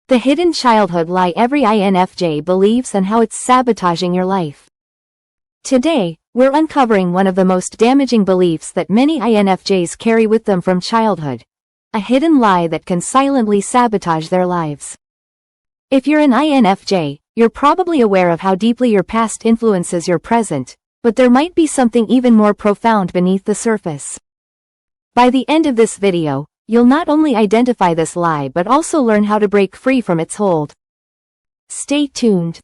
The hidden childhood lie every INFJ believes and how it's sabotaging your life. Today, we're uncovering one of the most damaging beliefs that many INFJs carry with them from childhood. A hidden lie that can silently sabotage their lives. If you're an INFJ, you're probably aware of how deeply your past influences your present, but there might be something even more profound beneath the surface. By the end of this video, you'll not only identify this lie but also learn how to break free from its hold. Stay tuned.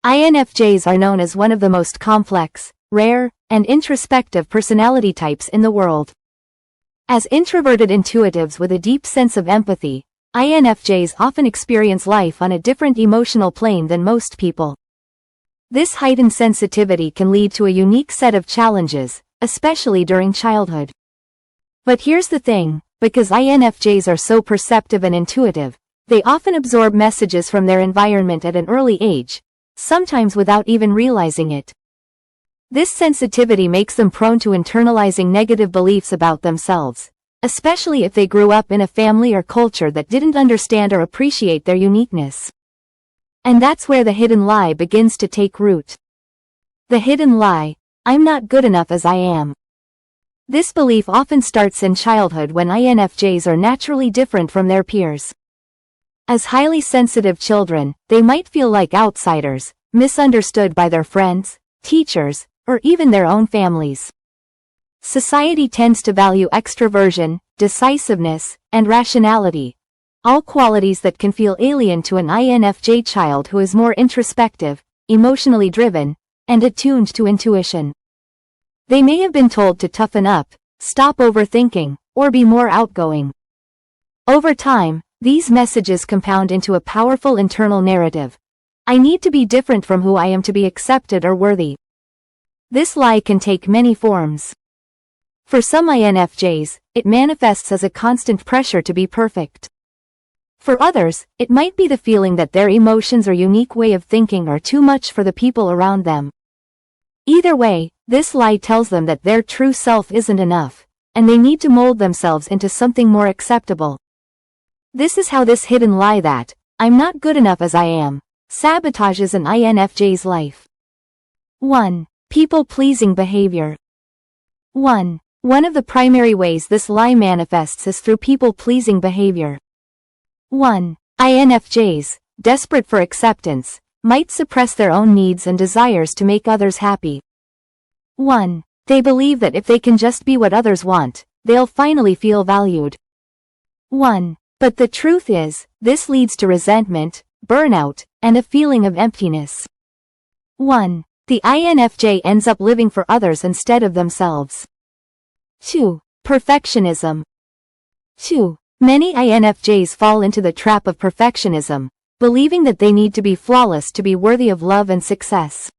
INFJs are known as one of the most complex, rare, and introspective personality types in the world. As introverted intuitives with a deep sense of empathy, INFJs often experience life on a different emotional plane than most people. This heightened sensitivity can lead to a unique set of challenges, especially during childhood. But here's the thing, because INFJs are so perceptive and intuitive, they often absorb messages from their environment at an early age, sometimes without even realizing it. This sensitivity makes them prone to internalizing negative beliefs about themselves, especially if they grew up in a family or culture that didn't understand or appreciate their uniqueness. And that's where the hidden lie begins to take root. The hidden lie: I'm not good enough as I am. This belief often starts in childhood when INFJs are naturally different from their peers. As highly sensitive children, they might feel like outsiders, misunderstood by their friends, teachers, or even their own families. Society tends to value extroversion, decisiveness, and rationality, all qualities that can feel alien to an INFJ child who is more introspective, emotionally driven, and attuned to intuition. They may have been told to toughen up, stop overthinking, or be more outgoing. Over time, these messages compound into a powerful internal narrative. I need to be different from who I am to be accepted or worthy. This lie can take many forms. For some INFJs, it manifests as a constant pressure to be perfect. For others, it might be the feeling that their emotions or unique way of thinking are too much for the people around them. Either way, this lie tells them that their true self isn't enough, and they need to mold themselves into something more acceptable. This is how this hidden lie that, I'm not good enough as I am, sabotages an INFJ's life. 1. People-pleasing behavior. 1. One of the primary ways this lie manifests is through people-pleasing behavior. 1. INFJs, desperate for acceptance, might suppress their own needs and desires to make others happy. 1. They believe that if they can just be what others want, they'll finally feel valued. 1. But the truth is, this leads to resentment, burnout, and a feeling of emptiness. 1. The INFJ ends up living for others instead of themselves. 2. Perfectionism. 2. Many INFJs fall into the trap of perfectionism, believing that they need to be flawless to be worthy of love and success.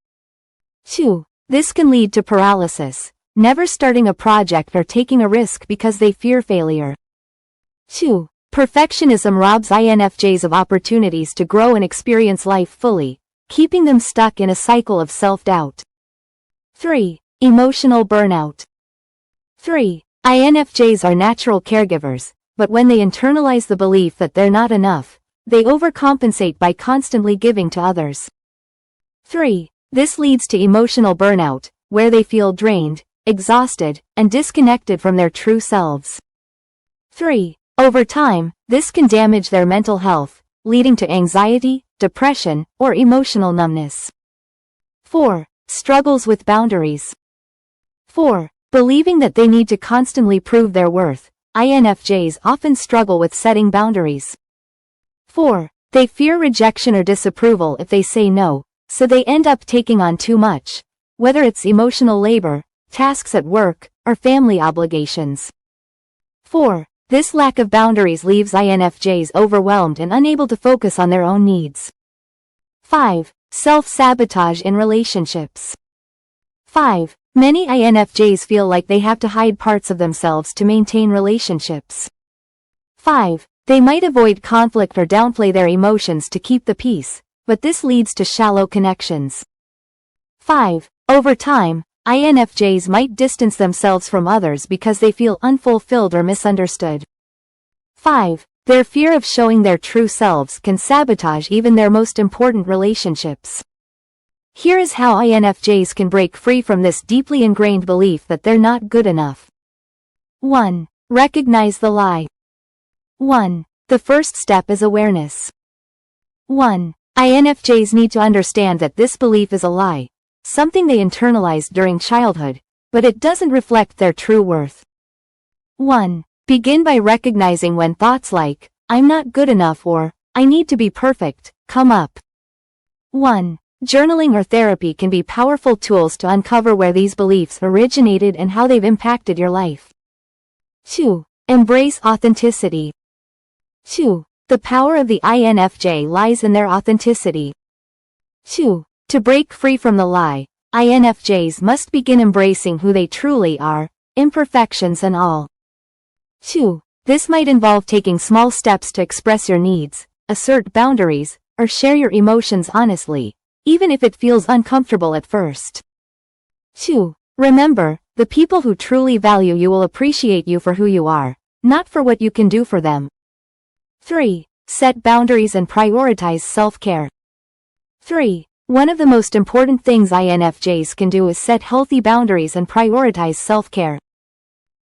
2. This can lead to paralysis, never starting a project or taking a risk because they fear failure. 2. Perfectionism robs INFJs of opportunities to grow and experience life fully, keeping them stuck in a cycle of self-doubt. 3. Emotional burnout. 3. INFJs are natural caregivers, but when they internalize the belief that they're not enough, they overcompensate by constantly giving to others. 3. This leads to emotional burnout, where they feel drained, exhausted, and disconnected from their true selves. 3. Over time, this can damage their mental health, leading to anxiety, depression, or emotional numbness. 4. Struggles with boundaries. 4. Believing that they need to constantly prove their worth, INFJs often struggle with setting boundaries. 4. They fear rejection or disapproval if they say no, so they end up taking on too much, whether it's emotional labor, tasks at work, or family obligations. 4. This lack of boundaries leaves INFJs overwhelmed and unable to focus on their own needs. 5. Self-sabotage in relationships. 5. Many INFJs feel like they have to hide parts of themselves to maintain relationships. 5. They might avoid conflict or downplay their emotions to keep the peace, but this leads to shallow connections. 5. Over time, INFJs might distance themselves from others because they feel unfulfilled or misunderstood. 5. Their fear of showing their true selves can sabotage even their most important relationships. Here is how INFJs can break free from this deeply ingrained belief that they're not good enough. 1. Recognize the lie. 1. The first step is awareness. 1. INFJs need to understand that this belief is a lie, something they internalized during childhood, but it doesn't reflect their true worth. 1. Begin by recognizing when thoughts like, "I'm not good enough" or "I need to be perfect" come up. 1. Journaling or therapy can be powerful tools to uncover where these beliefs originated and how they've impacted your life. 2. Embrace authenticity. 2. The power of the INFJ lies in their authenticity. 2. To break free from the lie, INFJs must begin embracing who they truly are, imperfections and all. 2. This might involve taking small steps to express your needs, assert boundaries, or share your emotions honestly, even if it feels uncomfortable at first. 2. Remember, the people who truly value you will appreciate you for who you are, not for what you can do for them. 3. Set boundaries and prioritize self-care. 3. One of the most important things INFJs can do is set healthy boundaries and prioritize self-care.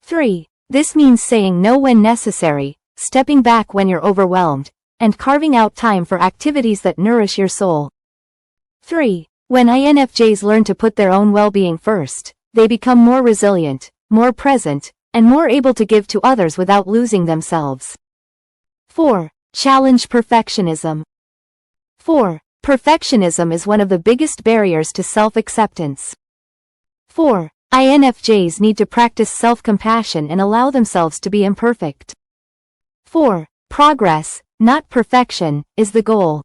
3. This means saying no when necessary, stepping back when you're overwhelmed, and carving out time for activities that nourish your soul. 3. When INFJs learn to put their own well-being first, they become more resilient, more present, and more able to give to others without losing themselves. 4. Challenge perfectionism. 4. Perfectionism is one of the biggest barriers to self-acceptance. 4. INFJs need to practice self-compassion and allow themselves to be imperfect. 4. Progress, not perfection, is the goal.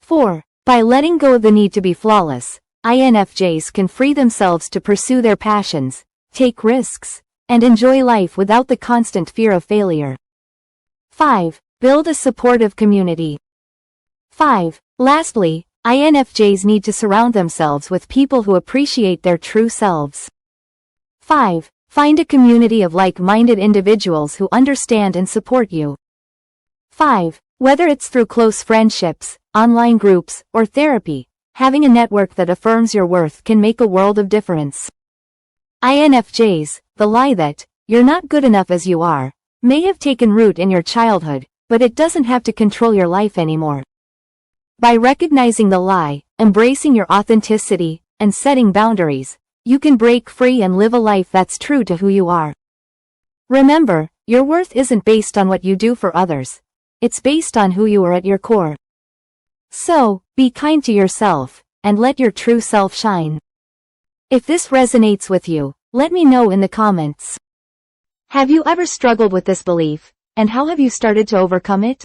4. By letting go of the need to be flawless, INFJs can free themselves to pursue their passions, take risks, and enjoy life without the constant fear of failure. 5. Build a supportive community. 5. Lastly, INFJs need to surround themselves with people who appreciate their true selves. 5. Find a community of like-minded individuals who understand and support you. 5. Whether it's through close friendships, online groups, or therapy, having a network that affirms your worth can make a world of difference. INFJs, the lie that you're not good enough as you are, may have taken root in your childhood, but it doesn't have to control your life anymore. By recognizing the lie, embracing your authenticity, and setting boundaries, you can break free and live a life that's true to who you are. Remember, your worth isn't based on what you do for others. It's based on who you are at your core. So, be kind to yourself, and let your true self shine. If this resonates with you, let me know in the comments. Have you ever struggled with this belief, and how have you started to overcome it?